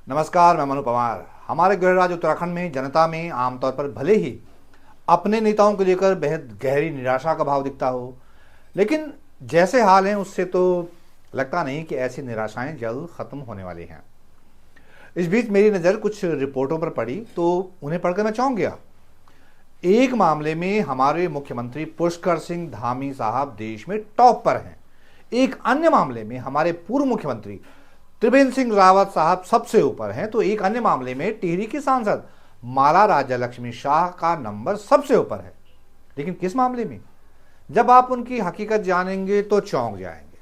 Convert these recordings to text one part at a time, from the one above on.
नमस्कार, मैं मनु पवार। हमारे गृह राज्य उत्तराखंड में जनता में आमतौर पर भले ही अपने नेताओं को लेकर बेहद गहरी निराशा का भाव दिखता हो, लेकिन जैसे हाल हैं उससे तो लगता नहीं कि ऐसी निराशाएं जल्द खत्म होने वाली हैं। इस बीच मेरी नज़र कुछ रिपोर्टों पर पड़ी तो उन्हें पढ़कर मैं चौंक गया। एक मामले में हमारे मुख्यमंत्री पुष्कर सिंह धामी साहब देश में टॉप पर हैं। एक अन्य मामले में हमारे पूर्व मुख्यमंत्री त्रिवेंद्र सिंह रावत साहब सबसे ऊपर हैं, तो एक अन्य मामले में टिहरी की सांसद माला राज्य लक्ष्मी शाह का नंबर सबसे ऊपर है। लेकिन किस मामले में? जब आप उनकी हकीकत जानेंगे तो चौंक जाएंगे।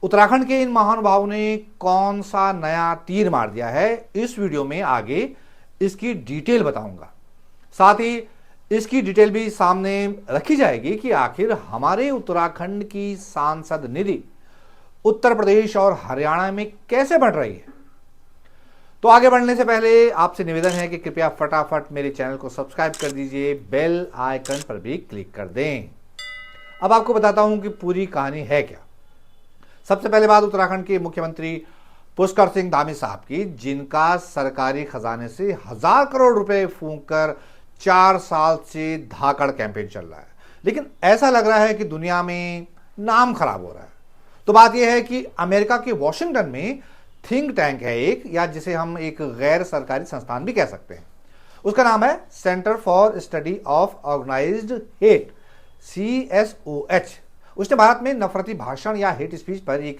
उत्तराखंड के इन महानुभावों ने कौन सा नया तीर मार दिया है, इस वीडियो में आगे इसकी डिटेल बताऊंगा। साथ ही इसकी डिटेल भी सामने रखी जाएगी कि आखिर हमारे उत्तराखंड की सांसद निधि उत्तर प्रदेश और हरियाणा में कैसे बढ़ रही है। तो आगे बढ़ने से पहले आपसे निवेदन है कि कृपया फटाफट मेरे चैनल को सब्सक्राइब कर दीजिए, बेल आइकन पर भी क्लिक कर दें। अब आपको बताता हूं कि पूरी कहानी है क्या। सबसे पहले बात उत्तराखंड के मुख्यमंत्री पुष्कर सिंह धामी साहब की, जिनका सरकारी खजाने से 1000 करोड़ रुपए फूंक कर 4 साल से धाकड़ कैंपेन चल रहा है, लेकिन ऐसा लग रहा है कि दुनिया में नाम खराब हो रहा है। तो बात यह है कि अमेरिका के वॉशिंगटन में थिंक टैंक है एक, या जिसे हम एक गैर सरकारी संस्थान भी कह सकते हैं। उसका नाम है Center for Study of Organized Hate, CSOH। उसने भारत में नफरती भाषण या हेट स्पीच पर एक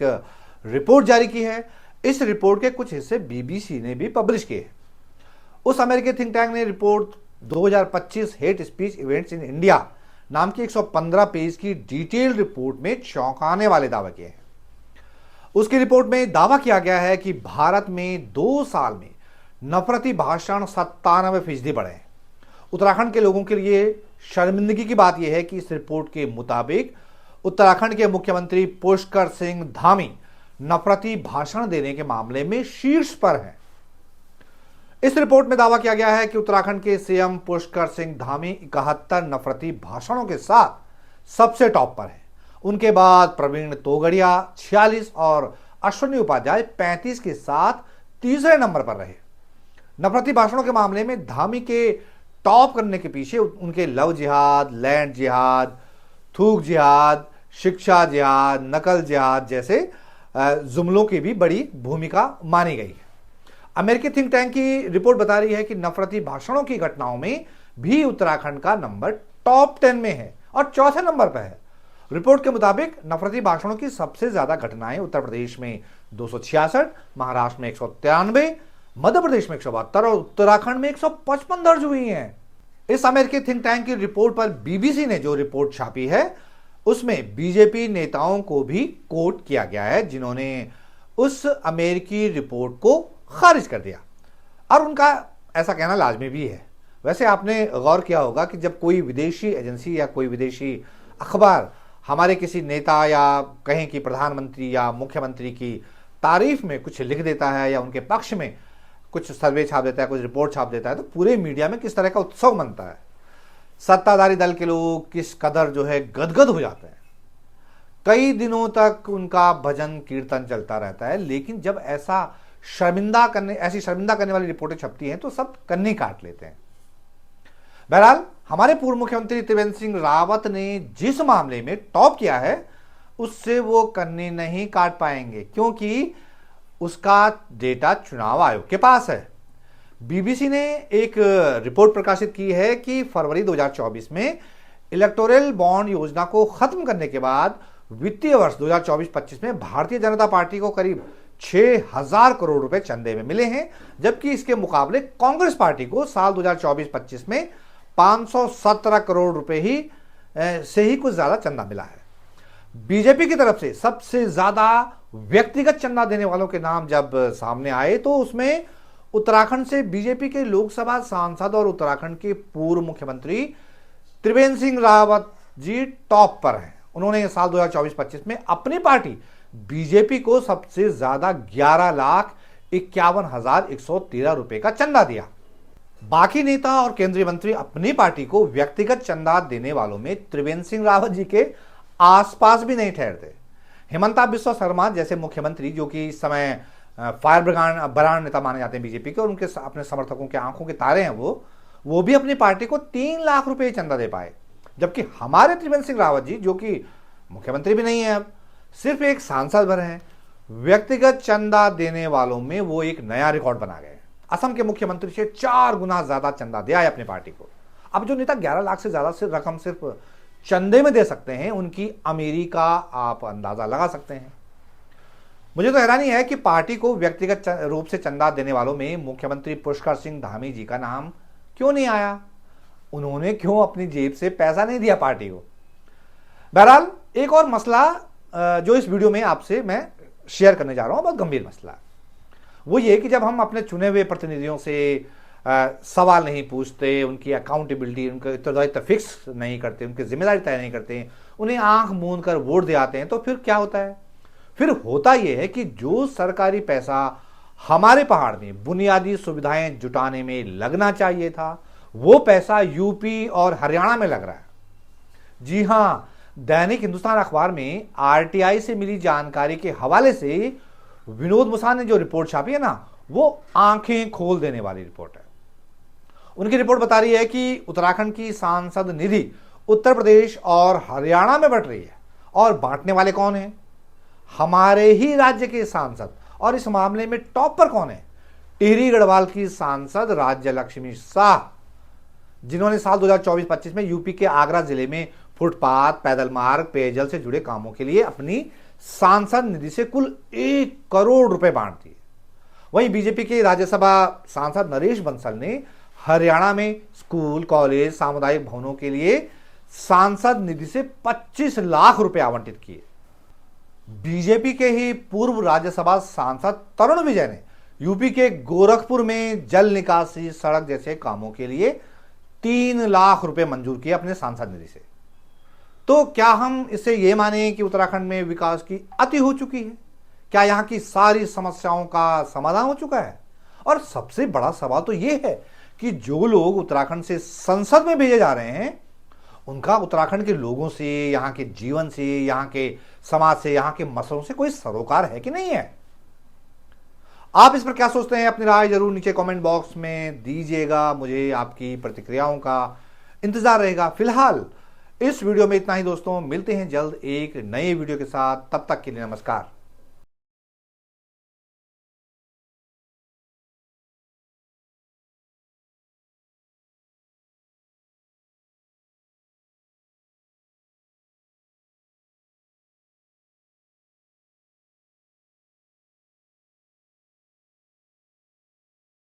रिपोर्ट जारी की है। इस रिपोर्ट के कुछ हिस्से BBC ने भी पब्लिश किए हैं। उस अमेरिकी थिंक टैंक ने report 2025 hate speech events in India नाम की 115 पेज की डिटेल रिपोर्ट में चौंकाने वाले दावे किए हैं। उसकी रिपोर्ट में दावा किया गया है कि भारत में 2 साल में नफरती भाषण 97% बढ़े हैं। उत्तराखंड के लोगों के लिए शर्मिंदगी की बात यह है कि इस रिपोर्ट के मुताबिक उत्तराखंड के मुख्यमंत्री पुष्कर सिंह धामी नफरती भाषण देने के मामले में शीर्ष पर हैं। इस रिपोर्ट में दावा किया गया है कि उत्तराखंड के CM पुष्कर सिंह धामी 71 नफरती भाषणों के साथ सबसे टॉप पर है। उनके बाद प्रवीण तोगड़िया 46 और अश्विनी उपाध्याय 35 के साथ तीसरे नंबर पर रहे। नफरती भाषणों के मामले में धामी के टॉप करने के पीछे उनके लव जिहाद, लैंड जिहाद, थूक जिहाद, शिक्षा जिहाद, नकल जिहाद जैसे जुमलों की भी बड़ी भूमिका मानी गई है। अमेरिकी थिंक टैंक की रिपोर्ट बता रही है कि नफरती भाषणों की घटनाओं में भी उत्तराखंड का नंबर टॉप 10 में है और चौथे नंबर पर है। रिपोर्ट के मुताबिक नफरती भाषणों की सबसे ज्यादा घटनाएं उत्तर प्रदेश में 266, महाराष्ट्र में 193, मध्य प्रदेश में 172 और उत्तराखंड में 155 दर्ज हुई हैं। इस अमेरिकी थिंक टैंक की रिपोर्ट पर BBC ने जो रिपोर्ट छापी है उसमें बीजेपी नेताओं को भी कोट किया गया है, जिन्होंने उस अमेरिकी रिपोर्ट को खारिज कर दिया। और उनका ऐसा कहना लाजमी भी है। वैसे आपने गौर किया होगा कि जब कोई विदेशी एजेंसी या कोई विदेशी अखबार हमारे किसी नेता या कहें कि प्रधानमंत्री या मुख्यमंत्री की तारीफ में कुछ लिख देता है या उनके पक्ष में कुछ सर्वे छाप देता है, कुछ रिपोर्ट छाप देता है, तो पूरे मीडिया में किस तरह का उत्सव मनता है। सत्ताधारी दल के लोग किस कदर गदगद हो जाते हैं। कई दिनों तक उनका भजन कीर्तन चलता रहता है, लेकिन जब ऐसी शर्मिंदा करने वाली रिपोर्टें छपती हैं तो सब कन्नी काट लेते हैं। बहरहाल हमारे पूर्व मुख्यमंत्री त्रिवेंद्र सिंह रावत ने जिस मामले में टॉप किया है उससे वो कन्नी नहीं काट पाएंगे, क्योंकि उसका डेटा चुनाव आयोग के पास है। BBC ने एक रिपोर्ट प्रकाशित की है कि फरवरी 2024 में इलेक्टोरल बॉन्ड योजना को खत्म करने के बाद वित्तीय वर्ष 2024-25 में भारतीय जनता पार्टी को करीब 6000 करोड़ रुपए चंदे में मिले हैं, जबकि इसके मुकाबले कांग्रेस पार्टी को साल 2024-25 में 517 करोड़ रुपए से ही कुछ ज्यादा चंदा मिला है। बीजेपी की तरफ से सबसे ज्यादा व्यक्तिगत चंदा देने वालों के नाम जब सामने आए तो उसमें उत्तराखंड से बीजेपी के लोकसभा सांसद और उत्तराखंड के पूर्व मुख्यमंत्री त्रिवेंद्र सिंह रावत जी टॉप पर हैं। उन्होंने साल 2024-25 में अपनी पार्टी बीजेपी को सबसे ज्यादा 11,51,113 रुपए का चंदा दिया। बाकी नेता और केंद्रीय मंत्री अपनी पार्टी को व्यक्तिगत चंदा देने वालों में त्रिवेंद्र सिंह रावत जी के आसपास भी नहीं ठहरते। हिमंता बिस्वा शर्मा जैसे मुख्यमंत्री, जो कि इस समय फायर ब्रांड नेता माने जाते हैं बीजेपी के, और उनके अपने समर्थकों के आंखों के तारे हैं वो भी अपनी पार्टी को 3 लाख रुपए चंदा दे पाए। जबकि हमारे त्रिवेंद्र सिंह रावत जी, जो कि मुख्यमंत्री भी नहीं है, अब सिर्फ एक सांसद भर हैं, व्यक्तिगत चंदा देने वालों में वो एक नया रिकॉर्ड बना गए। असम के मुख्यमंत्री से 4 गुना ज्यादा चंदा दिया है अपनी पार्टी को। अब जो नेता 11 लाख से ज्यादा से रकम सिर्फ चंदे में दे सकते हैं, उनकी अमीरी का आप अंदाजा लगा सकते हैं। मुझे तो हैरानी है कि पार्टी को व्यक्तिगत रूप से चंदा देने वालों में मुख्यमंत्री पुष्कर सिंह धामी जी का नाम क्यों नहीं आया। उन्होंने क्यों अपनी जेब से पैसा नहीं दिया पार्टी को। बहरहाल एक और मसला जो इस वीडियो में आपसे मैं शेयर करने जा रहा हूं, बहुत गंभीर मसला, वो ये कि जब हम अपने चुने हुए प्रतिनिधियों से सवाल नहीं पूछते, उनकी अकाउंटेबिलिटी, उनका उत्तरदायित्व फिक्स नहीं करते, उनकी जिम्मेदारी तय नहीं करते, उन्हें आंख मूंद कर वोट दे आते हैं, तो फिर क्या होता है? फिर होता यह है कि जो सरकारी पैसा हमारे पहाड़ में बुनियादी सुविधाएं जुटाने में लगना चाहिए था, वो पैसा यूपी और हरियाणा में लग रहा है। जी हां, दैनिक हिंदुस्तान अखबार में आरटीआई से मिली जानकारी के हवाले से विनोद मुसान ने जो रिपोर्ट छापी है ना, वो आंखें खोल देने वाली रिपोर्ट है। उनकी रिपोर्ट बता रही है कि उत्तराखंड की सांसद निधि उत्तर प्रदेश और हरियाणा में बंट रही है, और बांटने वाले कौन हैं? हमारे ही राज्य के सांसद। और इस मामले में टॉप पर कौन है? टिहरी गढ़वाल की सांसद राज्य लक्ष्मी शाह, जिन्होंने साल 2024-25 में यूपी के आगरा जिले में फुटपाथ, पैदल मार्ग, पेयजल से जुड़े कामों के लिए अपनी सांसद निधि से कुल 1 करोड़ रुपए बांट दिए। वहीं बीजेपी के राज्यसभा सांसद नरेश बंसल ने हरियाणा में स्कूल, कॉलेज, सामुदायिक भवनों के लिए सांसद निधि से 25 लाख रुपए आवंटित किए। बीजेपी के ही पूर्व राज्यसभा सांसद तरुण विजय ने यूपी के गोरखपुर में जल निकासी, सड़क जैसे कामों के लिए 3 लाख रुपए मंजूर किए अपने सांसद निधि से। तो क्या हम इससे यह माने कि उत्तराखंड में विकास की अति हो चुकी है? क्या यहां की सारी समस्याओं का समाधान हो चुका है? और सबसे बड़ा सवाल तो यह है कि जो लोग उत्तराखंड से संसद में भेजे जा रहे हैं, उनका उत्तराखंड के लोगों से, यहां के जीवन से, यहां के समाज से, यहां के मसलों से कोई सरोकार है कि नहीं है? आप इस पर क्या सोचते हैं? अपनी राय जरूर नीचे कमेंट बॉक्स में दीजिएगा। मुझे आपकी प्रतिक्रियाओं का इंतजार रहेगा। फिलहाल इस वीडियो में इतना ही दोस्तों, मिलते हैं जल्द एक नए वीडियो के साथ। तब तक के लिए नमस्कार।